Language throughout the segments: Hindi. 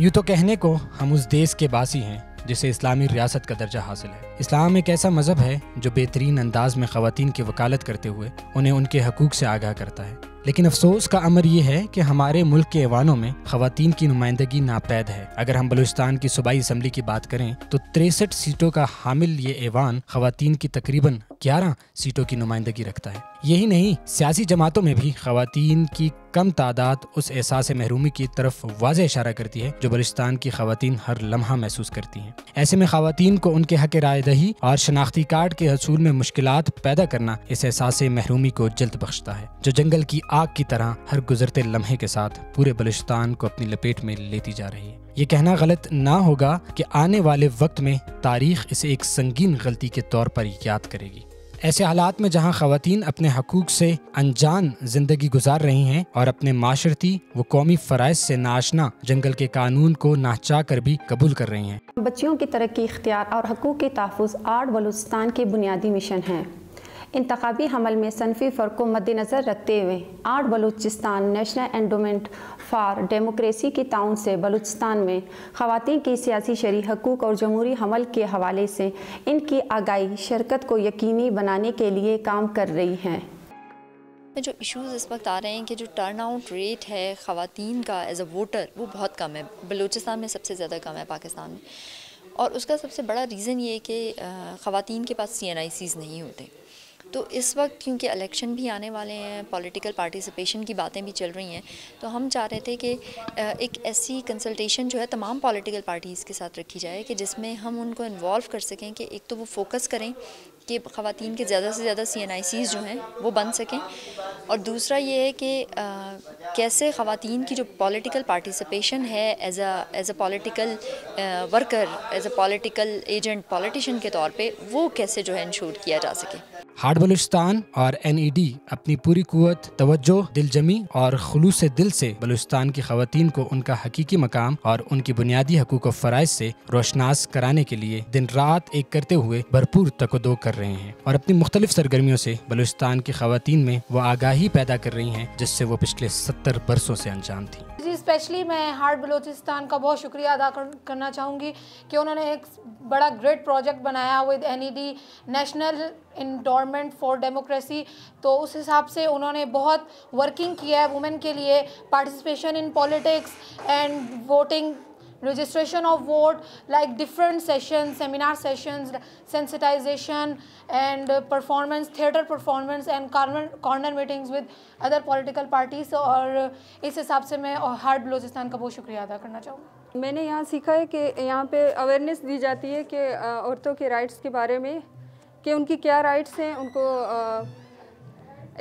यूँ तो कहने को हम उस देश के बासी हैं जिसे इस्लामी रियासत का दर्जा हासिल है। इस्लाम एक ऐसा मजहब है जो बेहतरीन अंदाज में ख़वातीन की वकालत करते हुए उन्हें उनके हकूक़ से आगाह करता है। लेकिन अफसोस का अमर ये है कि हमारे मुल्क के ऐवानों में ख़वातीन की नुमाइंदगी नापैद है। अगर हम बलूचिस्तान की सूबाई असम्बली की बात करें तो 63 सीटों का हामिल ये ऐवान ख़वातीन की तकरीबन 11 सीटों की नुमाइंदगी रखता है। यही नहीं, सियासी जमातों में भी ख़वातीन की कम तादाद उस एहसास महरूमी की तरफ वाज़ेह इशारा करती है जो बलूचिस्तान की ख़वातीन हर लम्हा महसूस करती हैं। ऐसे में ख़वातीन को उनके हक़ राय दही और शनाख्ती कार्ड के हसूल में मुश्किलात पैदा करना इस एहसास महरूमी को जल्द बख्शता है जो जंगल की आग की तरह हर गुजरते लम्हे के साथ पूरे बलूचिस्तान को अपनी लपेट में लेती जा रही है। ये कहना गलत ना होगा कि आने वाले वक्त में तारीख इसे एक संगीन गलती के तौर पर याद करेगी। ऐसे हालात में जहां ख़वातीन अपने हकूक़ से अनजान जिंदगी गुजार रही हैं और अपने माशरती व कौमी फ़राइज़ से नाशना जंगल के कानून को नाचा कर भी कबूल कर रही हैं। बच्चियों की तरक्की, इख्तियार और हकूक़ के तहफ़्फ़ुज़ आर्ट बलूचिस्तान के बुनियादी मिशन हैं। इंतख़ाबी हमल में सनफ़ी फ़र्क़ को मद्देनज़र रखते हुए art Balochistan national endowment for democracy के ताउन से बलूचिस्तान में ख़वातीन की सियासी शरई हकूक़ और जमहूरी हमल के हवाले से इनकी आगाही शरकत को यकीनी बनाने के लिए काम कर रही हैं। जो इश्यूज़ इस वक्त आ रहे हैं कि जो टर्न आउट रेट है ख़वातीन का एज अ वोटर वो बहुत कम है। बलूचिस्तान में सबसे ज़्यादा कम है पाकिस्तान में, और उसका सबसे बड़ा रीज़न ये है कि ख़वातीन के पास CNICs नहीं होते। तो इस वक्त क्योंकि इलेक्शन भी आने वाले हैं, पॉलिटिकल पार्टिसिपेशन की बातें भी चल रही हैं, तो हम चाह रहे थे कि एक ऐसी कंसल्टेशन जो है तमाम पॉलिटिकल पार्टीज़ के साथ रखी जाए कि जिसमें हम उनको इन्वॉल्व कर सकें कि एक तो वो फोकस करें कि ख़वातीन के ज़्यादा से ज़्यादा CNICs जो हैं वो बन सकें, और दूसरा ये है कि कैसे ख़वातीन की जो पॉलिटिकल पार्टिसिपेशन है as a political worker, as a political agent, politician के तौर पे वो कैसे जो है इंश्योर किया जा सके। हार्ट बलूचिस्तान और NED अपनी पूरी कुव्वत, तवज्जो, दिलजमी और खुलूस दिल से बलूचिस्तान की ख़वातीन को उनका हकीकी मकाम और उनकी बुनियादी हकूक़ व फ़राइज़ से रोशनास कराने के लिए दिन रात एक करते हुए भरपूर तकदो कर रहे हैं और अपनी मुख्तलिफ सरगर्मियों से बलूचिस्तान की ख़वातीन में वो आगाही पैदा कर रही हैं जिससे वो पिछले 70 बरसों से अनजान थी। जी, स्पेशली मैं हार्ट बलूचिस्तान का बहुत शुक्रिया अदा करना चाहूँगी कि उन्होंने एक बड़ा ग्रेट प्रोजेक्ट बनाया with NED national endowment for democracy. तो उस हिसाब से उन्होंने बहुत वर्किंग किया है वुमेन के लिए, participation in politics and voting, registration of vote, like different sessions, seminar sessions, sensitization and performance, theater performance and corner meetings with other political parties। और इस हिसाब से मैं हार्ट बलूचिस्तान का बहुत शुक्रिया अदा करना चाहूँगी। मैंने यहाँ सीखा है कि यहाँ पे अवेयरनेस दी जाती है कि औरतों के राइट्स के बारे में, कि उनकी क्या राइट्स हैं, उनको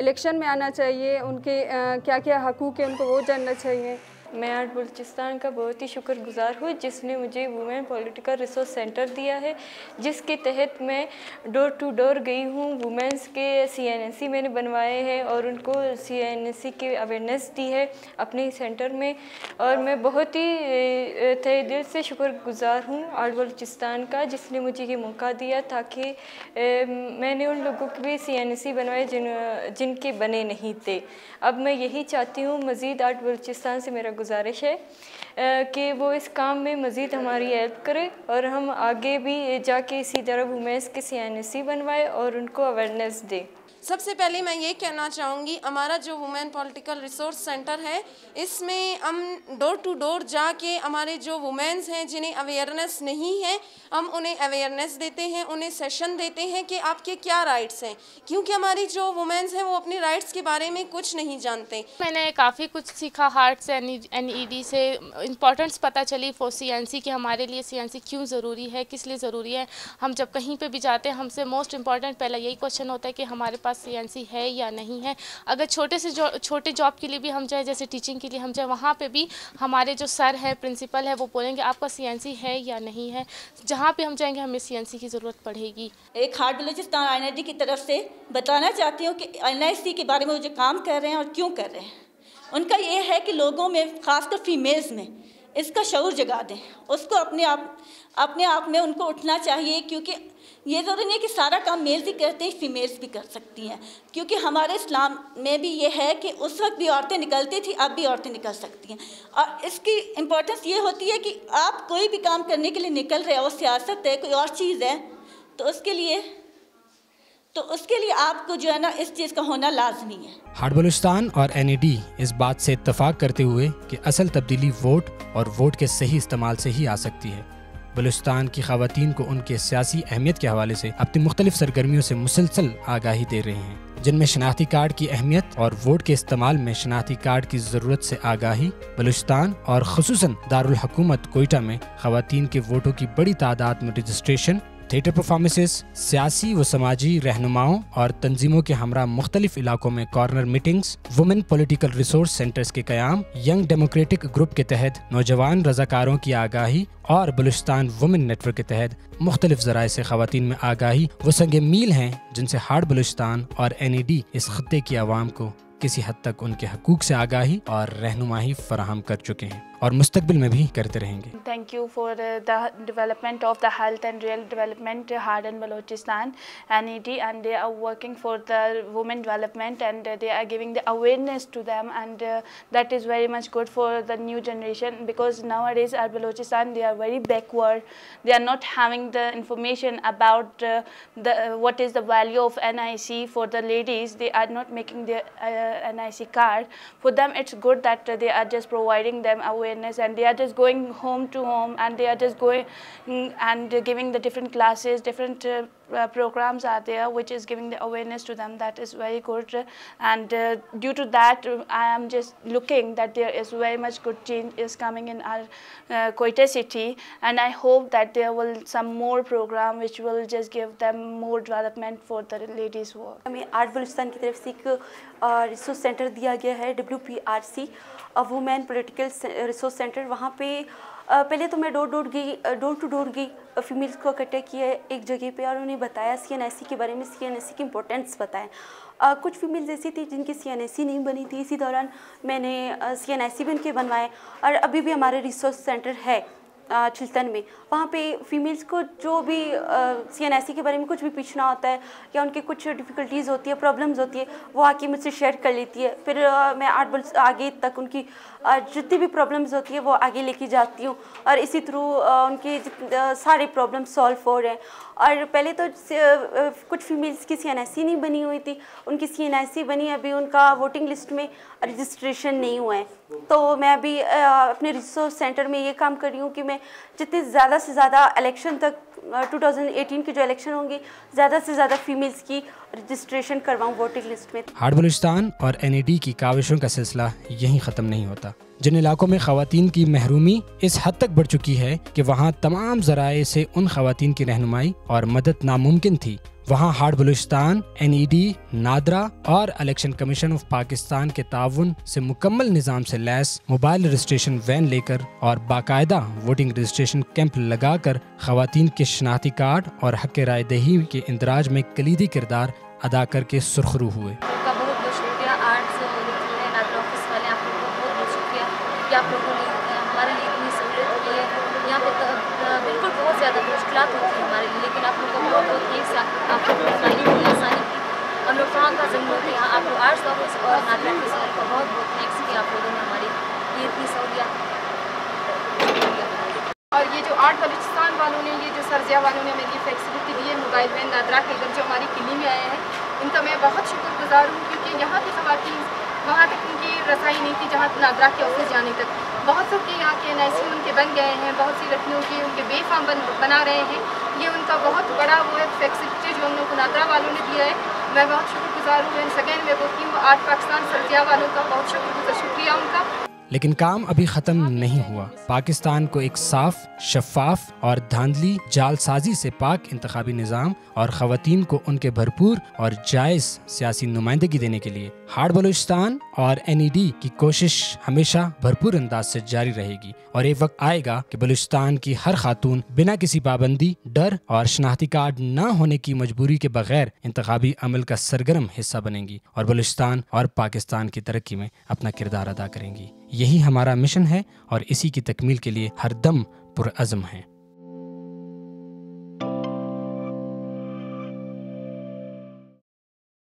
इलेक्शन में आना चाहिए, उनके क्या क्या हकूक़ हैं उनको वो जानना चाहिए। मैं आर्ट बलूचिस्तान का बहुत ही शुक्रगुजार हूँ जिसने मुझे वुमेन पॉलिटिकल रिसोर्स सेंटर दिया है, जिसके तहत मैं डोर टू डोर गई हूँ। वुमेंस के CNC मैंने बनवाए हैं और उनको CNC की अवेयरनेस दी है अपने सेंटर में, और मैं बहुत ही तहे दिल से शुक्रगुजार हूँ आर्ट बलूचिस्तान का जिसने मुझे ये मौका दिया ताकि मैंने उन लोगों के भी CNC बनवाए जिनके बने नहीं थे। अब मैं यही चाहती हूँ, मज़ीद आर्ट बलूचिस्तान से मेरा गुजारिश है कि वो इस काम में मज़ीद हमारी हेल्प करे और हम आगे भी जाके इसी तरह वुमेन्स के CNC बनवाए और उनको अवेयरनेस दे। सबसे पहले मैं ये कहना चाहूँगी, हमारा जो वुमेन पॉलिटिकल रिसोर्स सेंटर है इसमें हम डोर टू डोर जाके हमारे जो वुमेन्स हैं जिन्हें अवेयरनेस नहीं है हम उन्हें अवेयरनेस देते हैं, उन्हें सेशन देते हैं कि आपके क्या राइट्स हैं, क्योंकि हमारी जो वुमेन्स हैं वो अपने राइट्स के बारे में कुछ नहीं जानते। मैंने काफ़ी कुछ सीखा हार्ट से, NED से इम्पोर्टेंस पता चली फॉर CNC कि हमारे लिए CNC क्यों ज़रूरी है, किस लिए ज़रूरी है। हम जब कहीं पे भी जाते हैं हमसे मोस्ट इम्पॉर्टेंट पहला यही क्वेश्चन होता है कि हमारे पास CNC है या नहीं है। अगर छोटे जॉब के लिए भी हम जाए, जैसे टीचिंग के लिए हम जाए, वहाँ पे भी हमारे जो सर है, प्रिंसिपल है, वो बोलेंगे आपका CNC है या नहीं है। जहाँ पे हम जाएंगे हमें CNC की ज़रूरत पड़ेगी। एक हार्ट बलूचिस्तान NID की तरफ से बताना चाहती हूँ कि NIC के बारे में वो जो काम कर रहे हैं और क्यों कर रहे हैं, उनका ये है कि लोगों में, ख़ासकर फीमेल्स में इसका शऊर जगा दें, उसको अपने आप में उनको उठना चाहिए, क्योंकि ये ज़रूरी नहीं है कि सारा काम मेल्स ही करते हैं, फीमेल्स भी कर सकती हैं, क्योंकि हमारे इस्लाम में भी ये है कि उस वक्त भी औरतें निकलती थी, अब भी औरतें निकल सकती हैं। और इसकी इम्पोर्टेंस ये होती है कि आप कोई भी काम करने के लिए निकल रहे हो, सियासत है, कोई और चीज़ है, तो उसके लिए आपको जो है ना इस चीज़ का होना लाजमी है। हार्ड बलूचिस्तान और NED इस बात से इत्तफाक करते हुए कि असल तब्दीली वोट और वोट के सही इस्तेमाल से ही आ सकती है, बलूचिस्तान की ख़वातीन को उनके सियासी अहमियत के हवाले से अपनी मुख्तलिफ सरगर्मियों से मुसलसल आगाही दे रहे हैं, जिनमें शनाख्ती कार्ड की अहमियत और वोट के इस्तेमाल में शनाख्ती कार्ड की ज़रूरत से आगाही। बलूचिस्तान और ख़ुसूसन दारुल हुकूमत कोयटा में ख़वातीन के वोटों की बड़ी तादाद में रजिस्ट्रेशन, थिएटर परफॉर्मेंसेस, सियासी व समाजी रहनुमाओं और तंजीमों के हमरा मुख्तलिफ इलाकों में corner meetings, women political resource centres के क़याम, यंग डेमोक्रेटिक ग्रुप के तहत नौजवान रज़ाकारों की आगाही और बलूचिस्तान वुमेन नेटवर्क के तहत मुख्तलिफ ज़राए से ख़वातीन में आगाही वो संगे मील हैं जिनसे हार्ड बलूचिस्तान और NED इस खत्ते की आवाम को किसी हद तक उनके हकूक से आगाही और रहनुमाई फराहम कर चुके हैं और मुस्तकबिल में भी करते रहेंगे। Thank you for the development of the health and real development Hard and Balochistan NED, and they are working for the women development and they are giving the awareness to them, and that is very much good for the new generation, because nowadays our Balochistan they are very backward. They are not having the information about what is the value of NIC for the ladies. They are not making their NIC card. For them it's good that they are just providing them awareness, and they are just going home to home, and they are just going and giving the different classes, different programs are there which is giving the awareness to them. That is very good, and due to that I am just looking that there is very much good change is coming in our Quetta city, and I hope that there will some more program which will just give them more development for the ladies work. हमें आर्ट बलूचिस्तान की तरफ से एक रिसोर्स सेंटर दिया गया है, WPRC women political resource centre. वहाँ पे पहले तो मैं डोर टू डोर गई, फीमेल्स को इकट्ठा किया एक जगह पे और उन्हें बताया CNSC के बारे में, CNSC की इम्पोर्टेंस बताएं। कुछ फीमेल्स ऐसी थी जिनकी CNSC नहीं बनी थी, इसी दौरान मैंने CNSC भी उनके बनवाए, और अभी भी हमारे रिसोर्स सेंटर है चिल्तन में। वहाँ पे फीमेल्स को जो भी CNSC के बारे में कुछ भी पूछना होता है या उनके कुछ डिफ़िकल्टीज़ होती है, प्रॉब्लम्स होती है, वो आके मुझसे शेयर कर लेती है। फिर मैं आगे तक उनकी जितनी भी प्रॉब्लम्स होती है वो आगे लेके जाती हूँ, और इसी थ्रू उनके सारे प्रॉब्लम्स सॉल्व हो रहे हैं। और पहले तो कुछ फीमेल्स की CNSC नहीं बनी हुई थी, उनकी CNSC बनी, अभी उनका वोटिंग लिस्ट में रजिस्ट्रेशन नहीं हुआ है। तो मैं अभी अपने रिसोर्स सेंटर में ये काम कर रही हूँ कि मैं जितने ज़्यादा से ज़्यादा इलेक्शन तक 2018 के जो इलेक्शन होंगे, ज़्यादा से ज़्यादा फीमेल्स की रजिस्ट्रेशन करवाऊँ वोटिंग लिस्ट में। हार्ड बलूचिस्तान और NED की काविशों का सिलसिला यहीं ख़त्म नहीं होता। जिन इलाकों में ख़वातीन की महरूमी इस हद तक बढ़ चुकी है कि वहाँ तमाम ज़राए से उन ख़वातीन की रहनुमाई और मदद नामुमकिन थी, वहाँ हार्ड बलूचिस्तान, NED, नादरा और इलेक्शन कमीशन ऑफ पाकिस्तान के ताउन से मुकम्मल निज़ाम से लैस मोबाइल रजिस्ट्रेशन वैन लेकर और बाकायदा वोटिंग रजिस्ट्रेशन कैंप लगाकर ख़वातीन के शनाख्ती कार्ड और हक़ राय दही के इंदराज में कलीदी किरदार अदा करके सुरखरू हुए। आप लोगों ने हमारे लिए इतनी सहूलियत की है। यहाँ पे बिल्कुल बहुत ज़्यादा मुश्किलात होती है हमारे लिए, लेकिन आप लोगों को बहुत थैंक्स, आप लोगों ने आसानी की। हम लोग वहाँ का जरूर थे, यहाँ आप लोग आर्ट्स ऑफिस और नादरा ऑफिस का बहुत बहुत थैंक्स कि आप लोगों ने हमारी ये इतनी सहूलियत। और ये जो आर्ट बलूचिस्तान वालों ने, ये जो सरजिया वालों ने हमें ये फैसिलिटी दी है मोबाइल वैन नादरा के इधर जो हमारी किली में आए हैं, इनका मैं बहुत शुक्रगुजार हूँ, क्योंकि यहाँ की ख़वातीन वहाँ तक उनकी रसाई नहीं थी जहाँ नादरा के ऑफिस जाने तक। बहुत सबके यहाँ के NIC उनके बन गए हैं, बहुत सी लड़कियों के उनके बेफाम बना रहे हैं। ये उनका बहुत बड़ा वो है फैसिलिटी जो हम लोग को नादरा वालों ने दिया है। मैं बहुत शुक्रगुजार हूँ। सेकेंड मैं बोलती हूँ आर्ट पाकिस्तान सरजिया वालों का बहुत शुक्रिया उनका। लेकिन काम अभी ख़त्म नहीं हुआ। पाकिस्तान को एक साफ, शफाफ और धांधली जालसाजी से पाक इंतखाबी निज़ाम और ख़वातीन को उनके भरपूर और जायज़ सियासी नुमाइंदगी देने के लिए हार्ड बलूचिस्तान और NED की कोशिश हमेशा भरपूर अंदाज से जारी रहेगी, और एक वक्त आएगा कि बलूचिस्तान की हर खातून बिना किसी पाबंदी, डर और शनाख्ती कार्ड न होने की मजबूरी के बगैर इंतखाबी अमल का सरगर्म हिस्सा बनेंगी और बलूचिस्तान और पाकिस्तान की तरक्की में अपना किरदार अदा करेंगी। यही हमारा मिशन है और इसी की तकमील के लिए हर दम पुरअज़्म हैं।